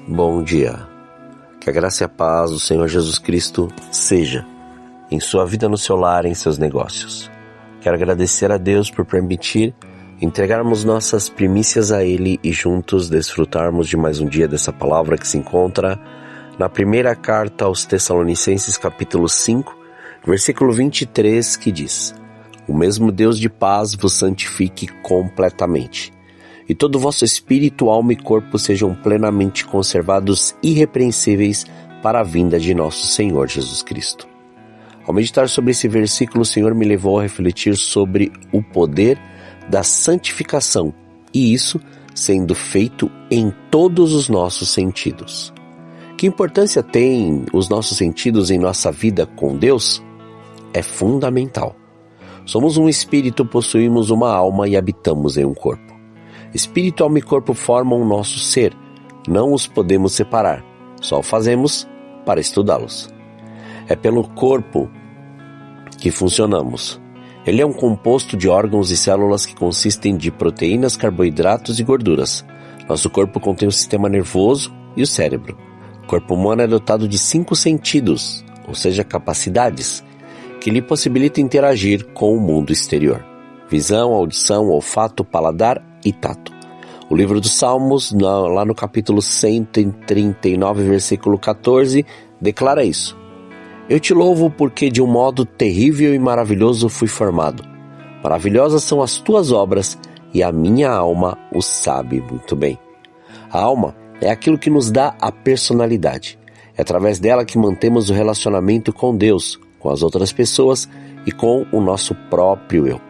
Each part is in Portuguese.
Bom dia. Que a graça e a paz do Senhor Jesus Cristo seja em sua vida, no seu lar, em seus negócios. Quero agradecer a Deus por permitir entregarmos nossas primícias a Ele e juntos desfrutarmos de mais um dia dessa palavra que se encontra na primeira carta aos Tessalonicenses, capítulo 5, versículo 23, que diz: O mesmo Deus de paz vos santifique completamente, e todo o vosso espírito, alma e corpo sejam plenamente conservados irrepreensíveis para a vinda de nosso Senhor Jesus Cristo. Ao meditar sobre esse versículo, o Senhor me levou a refletir sobre o poder da santificação, e isso sendo feito em todos os nossos sentidos. Que importância tem os nossos sentidos em nossa vida com Deus? É fundamental. Somos um espírito, possuímos uma alma e habitamos em um corpo. Espírito, alma e corpo formam o nosso ser. Não os podemos separar. Só o fazemos para estudá-los. É pelo corpo que funcionamos. Ele é um composto de órgãos e células que consistem de proteínas, carboidratos e gorduras. Nosso corpo contém o sistema nervoso e o cérebro. O corpo humano é dotado de 5 sentidos, ou seja, capacidades, que lhe possibilitam interagir com o mundo exterior: visão, audição, olfato, paladar e tato. O livro dos Salmos, lá no capítulo 139, versículo 14, declara isso: Eu te louvo porque de um modo terrível e maravilhoso fui formado. Maravilhosas são as tuas obras e a minha alma o sabe muito bem. A alma é aquilo que nos dá a personalidade. É através dela que mantemos o relacionamento com Deus, com as outras pessoas e com o nosso próprio eu.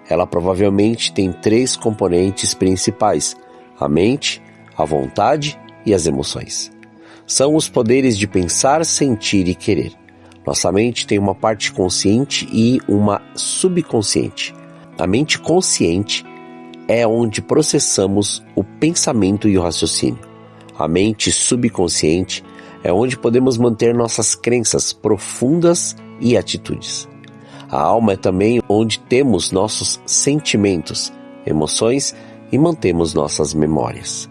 Ela provavelmente tem 3 componentes principais: a mente, a vontade e as emoções. São os poderes de pensar, sentir e querer. Nossa mente tem uma parte consciente e uma subconsciente. A mente consciente é onde processamos o pensamento e o raciocínio. A mente subconsciente é onde podemos manter nossas crenças profundas e atitudes. A alma é também onde temos nossos sentimentos, emoções e mantemos nossas memórias.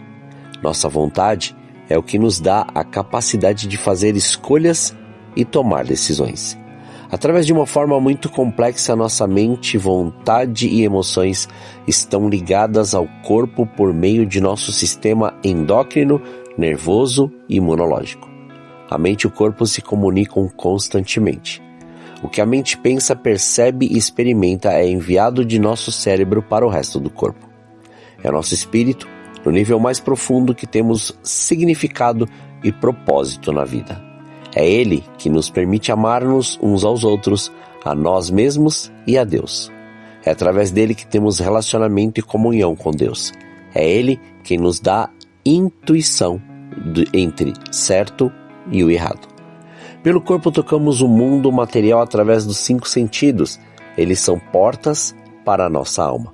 Nossa vontade é o que nos dá a capacidade de fazer escolhas e tomar decisões. Através de uma forma muito complexa, nossa mente, vontade e emoções estão ligadas ao corpo por meio de nosso sistema endócrino, nervoso e imunológico. A mente e o corpo se comunicam constantemente. O que a mente pensa, percebe e experimenta é enviado de nosso cérebro para o resto do corpo. É nosso espírito, no nível mais profundo, que temos significado e propósito na vida. É ele que nos permite amar-nos uns aos outros, a nós mesmos e a Deus. É através dele que temos relacionamento e comunhão com Deus. É ele quem nos dá intuição entre certo e o errado. Pelo corpo tocamos o mundo material através dos 5 sentidos. Eles são portas para a nossa alma.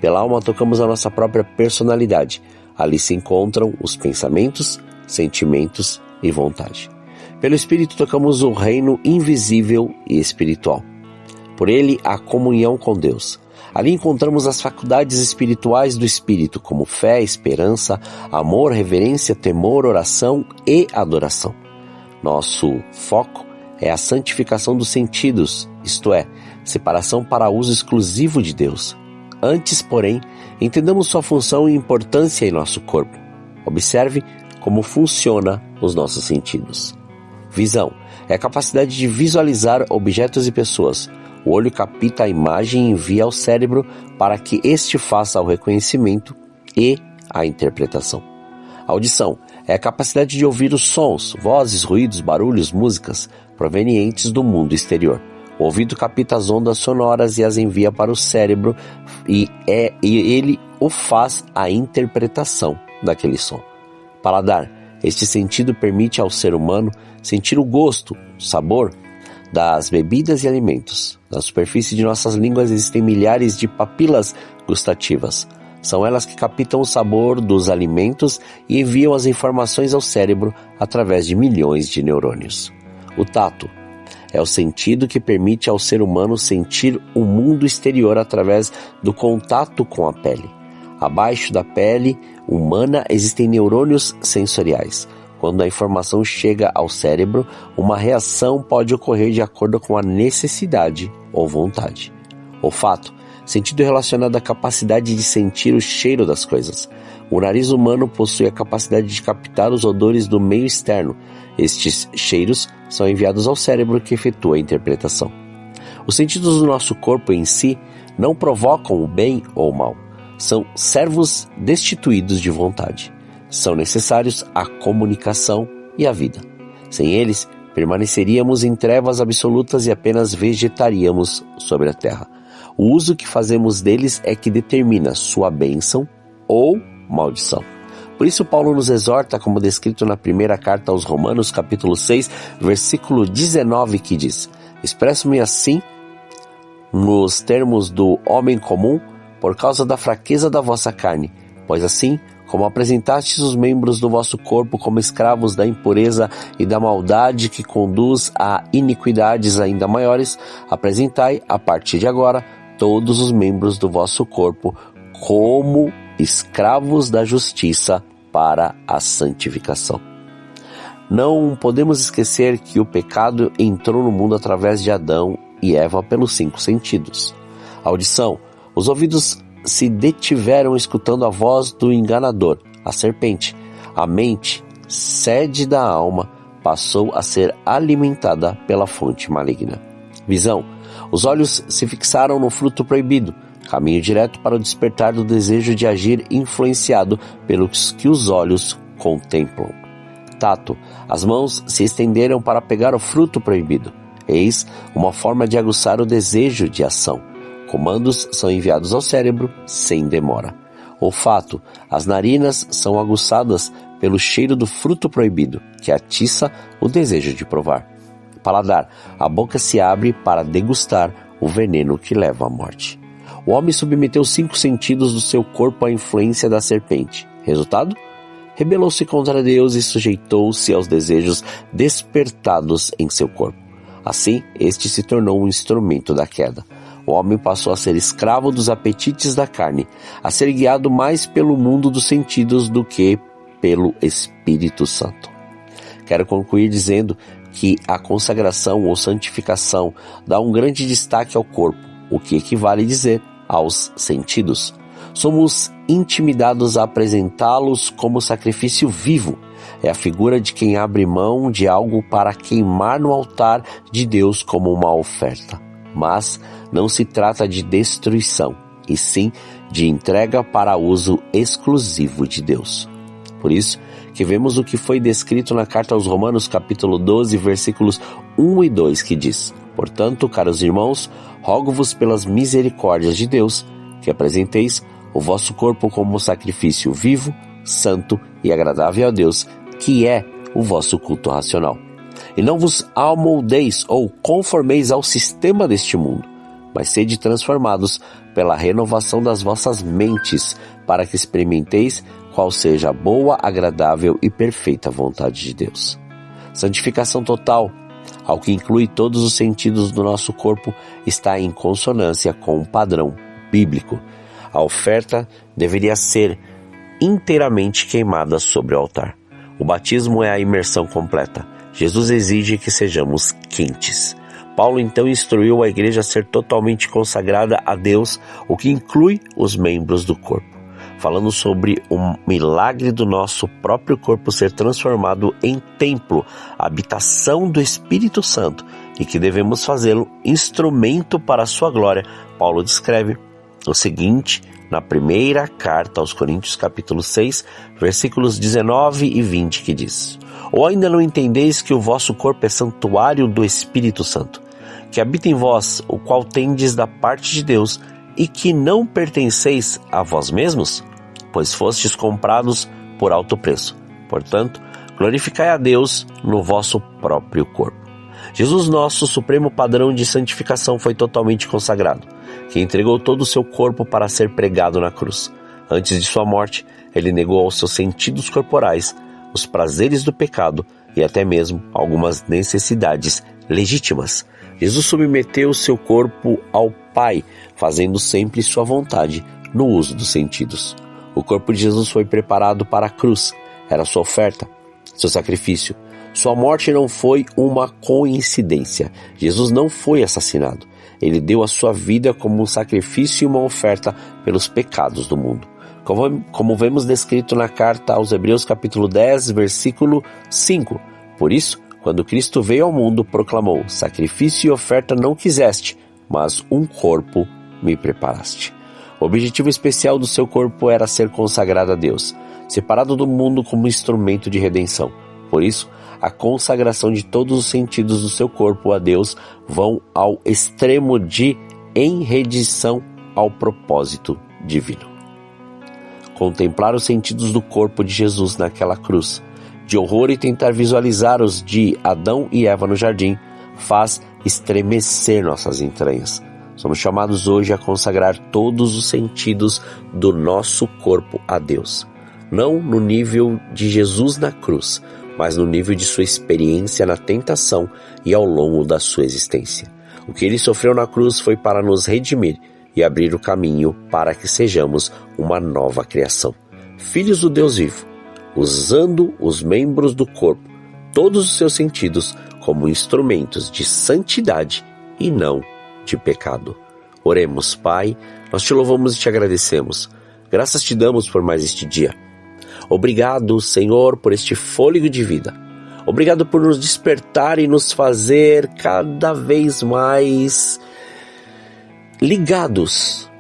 Pela alma tocamos a nossa própria personalidade. Ali se encontram os pensamentos, sentimentos e vontade. Pelo espírito tocamos o reino invisível e espiritual. Por ele, a comunhão com Deus. Ali encontramos as faculdades espirituais do espírito, como fé, esperança, amor, reverência, temor, oração e adoração. Nosso foco é a santificação dos sentidos, isto é, separação para uso exclusivo de Deus. Antes, porém, entendamos sua função e importância em nosso corpo. Observe como funciona os nossos sentidos. Visão é a capacidade de visualizar objetos e pessoas. O olho capta a imagem e envia ao cérebro para que este faça o reconhecimento e a interpretação. Audição é a capacidade de ouvir os sons, vozes, ruídos, barulhos, músicas provenientes do mundo exterior. O ouvido capta as ondas sonoras e as envia para o cérebro e ele o faz a interpretação daquele som. Paladar. Este sentido permite ao ser humano sentir o gosto, o sabor das bebidas e alimentos. Na superfície de nossas línguas existem milhares de papilas gustativas. São elas que captam o sabor dos alimentos e enviam as informações ao cérebro através de milhões de neurônios. O tato é o sentido que permite ao ser humano sentir o mundo exterior através do contato com a pele. Abaixo da pele humana existem neurônios sensoriais. quando a informação chega ao cérebro, uma reação pode ocorrer de acordo com a necessidade ou vontade. Olfato, sentido relacionado à capacidade de sentir o cheiro das coisas. O nariz humano possui a capacidade de captar os odores do meio externo. Estes cheiros são enviados ao cérebro que efetua a interpretação. Os sentidos do nosso corpo em si não provocam o bem ou o mal. São servos destituídos de vontade. São necessários à comunicação e à vida. Sem eles, permaneceríamos em trevas absolutas e apenas vegetaríamos sobre a terra. O uso que fazemos deles é que determina sua bênção ou maldição. Por isso Paulo nos exorta, como descrito na primeira carta aos Romanos, capítulo 6, versículo 19, que diz: expresso-me assim, nos termos do homem comum, por causa da fraqueza da vossa carne, pois assim, como apresentastes os membros do vosso corpo como escravos da impureza e da maldade que conduz a iniquidades ainda maiores, apresentai, a partir de agora, todos os membros do vosso corpo como escravos da justiça para a santificação. Não podemos esquecer que o pecado entrou no mundo através de Adão e Eva pelos 5 sentidos. A audição, os ouvidos se detiveram escutando a voz do enganador, a serpente. A mente, sede da alma, passou a ser alimentada pela fonte maligna. Visão, os olhos se fixaram no fruto proibido, caminho direto para o despertar do desejo de agir influenciado pelos que os olhos contemplam. Tato, as mãos se estenderam para pegar o fruto proibido. Eis uma forma de aguçar o desejo de ação. Comandos são enviados ao cérebro sem demora. Olfato, as narinas são aguçadas pelo cheiro do fruto proibido, que atiça o desejo de provar. Paladar, a boca se abre para degustar o veneno que leva à morte. O homem submeteu 5 sentidos do seu corpo à influência da serpente. Resultado? Rebelou-se contra Deus e sujeitou-se aos desejos despertados em seu corpo. Assim, este se tornou um instrumento da queda. O homem passou a ser escravo dos apetites da carne, a ser guiado mais pelo mundo dos sentidos do que pelo Espírito Santo. Quero concluir dizendo que a consagração ou santificação dá um grande destaque ao corpo, o que equivale a dizer aos sentidos. Somos intimidados a apresentá-los como sacrifício vivo. É a figura de quem abre mão de algo para queimar no altar de Deus como uma oferta. Mas não se trata de destruição, e sim de entrega para uso exclusivo de Deus. Por isso que vemos o que foi descrito na carta aos Romanos, capítulo 12, versículos 1 e 2, que diz: portanto, caros irmãos, rogo-vos pelas misericórdias de Deus, que apresenteis o vosso corpo como sacrifício vivo, santo e agradável a Deus, que é o vosso culto racional. E não vos amoldeis ou conformeis ao sistema deste mundo, mas sede transformados pela renovação das vossas mentes, para que experimenteis qual seja a boa, agradável e perfeita vontade de Deus. Santificação total, ao que inclui todos os sentidos do nosso corpo, está em consonância com o padrão bíblico. A oferta deveria ser inteiramente queimada sobre o altar. O batismo é a imersão completa. Jesus exige que sejamos quentes. Paulo então instruiu a igreja a ser totalmente consagrada a Deus, o que inclui os membros do corpo, falando sobre o milagre do nosso próprio corpo ser transformado em templo, habitação do Espírito Santo, e que devemos fazê-lo instrumento para a sua glória. Paulo descreve o seguinte na primeira carta aos Coríntios, capítulo 6, versículos 19 e 20, que diz: ou ainda não entendeis que o vosso corpo é santuário do Espírito Santo, que habita em vós, o qual tendes da parte de Deus, e que não pertenceis a vós mesmos? Pois fostes comprados por alto preço. Portanto, glorificai a Deus no vosso próprio corpo. Jesus, nosso supremo padrão de santificação, foi totalmente consagrado, que entregou todo o seu corpo para ser pregado na cruz. Antes de sua morte, ele negou aos seus sentidos corporais os prazeres do pecado e até mesmo algumas necessidades legítimas. Jesus submeteu o seu corpo ao Pai, fazendo sempre sua vontade no uso dos sentidos. O corpo de Jesus foi preparado para a cruz, era sua oferta. seu sacrifício. Sua morte não foi uma coincidência. Jesus não foi assassinado. Ele deu a sua vida como um sacrifício e uma oferta pelos pecados do mundo. Como vemos descrito na carta aos Hebreus capítulo 10, versículo 5. Por isso, quando Cristo veio ao mundo, proclamou: sacrifício e oferta não quiseste, mas um corpo me preparaste. O objetivo especial do seu corpo era ser consagrado a Deus, separado do mundo como instrumento de redenção. Por isso, a consagração de todos os sentidos do seu corpo a Deus vão ao extremo de enredição ao propósito divino. Contemplar os sentidos do corpo de Jesus naquela cruz, de horror, e tentar visualizar os de Adão e Eva no jardim, faz estremecer nossas entranhas. Somos chamados hoje a consagrar todos os sentidos do nosso corpo a Deus. Não no nível de Jesus na cruz, mas no nível de sua experiência na tentação e ao longo da sua existência. O que ele sofreu na cruz foi para nos redimir e abrir o caminho para que sejamos uma nova criação, filhos do Deus vivo, usando os membros do corpo, todos os seus sentidos, como instrumentos de santidade e não de pecado. Oremos. Pai, nós te louvamos e te agradecemos. Graças te damos por mais este dia. Obrigado, Senhor, por este fôlego de vida. Obrigado por nos despertar e nos fazer cada vez mais ligados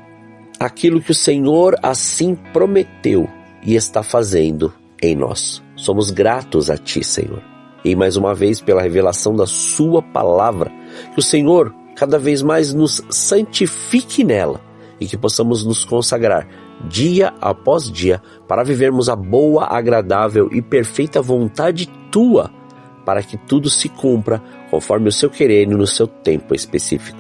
àquilo que o Senhor assim prometeu e está fazendo em nós. Somos gratos a Ti, Senhor. E mais uma vez pela revelação da Sua palavra, que o Senhor cada vez mais nos santifique nela e que possamos nos consagrar dia após dia para vivermos a boa, agradável e perfeita vontade Tua, para que tudo se cumpra conforme o Seu querer e no Seu tempo específico.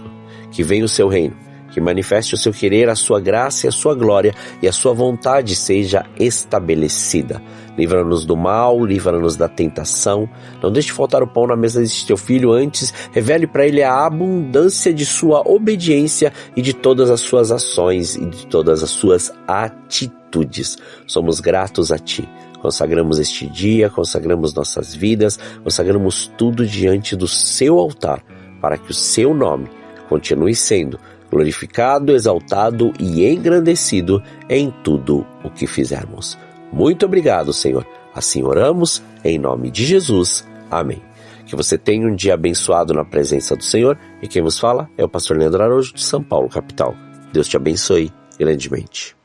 Que venha o Seu reino, que manifeste o Seu querer, a Sua graça e a Sua glória, e a Sua vontade seja estabelecida. Livra-nos do mal, livra-nos da tentação. Não deixe faltar o pão na mesa de Teu Filho, antes revele para Ele a abundância de Sua obediência e de todas as Suas ações e de todas as Suas atitudes. Somos gratos a Ti. Consagramos este dia, consagramos nossas vidas, consagramos tudo diante do Seu altar, para que o Seu nome continue sendo glorificado, exaltado e engrandecido em tudo o que fizermos. Muito obrigado, Senhor. Assim oramos, em nome de Jesus. Amém. Que você tenha um dia abençoado na presença do Senhor. E quem vos fala é o pastor Leandro Araújo, de São Paulo, capital. Deus te abençoe grandemente.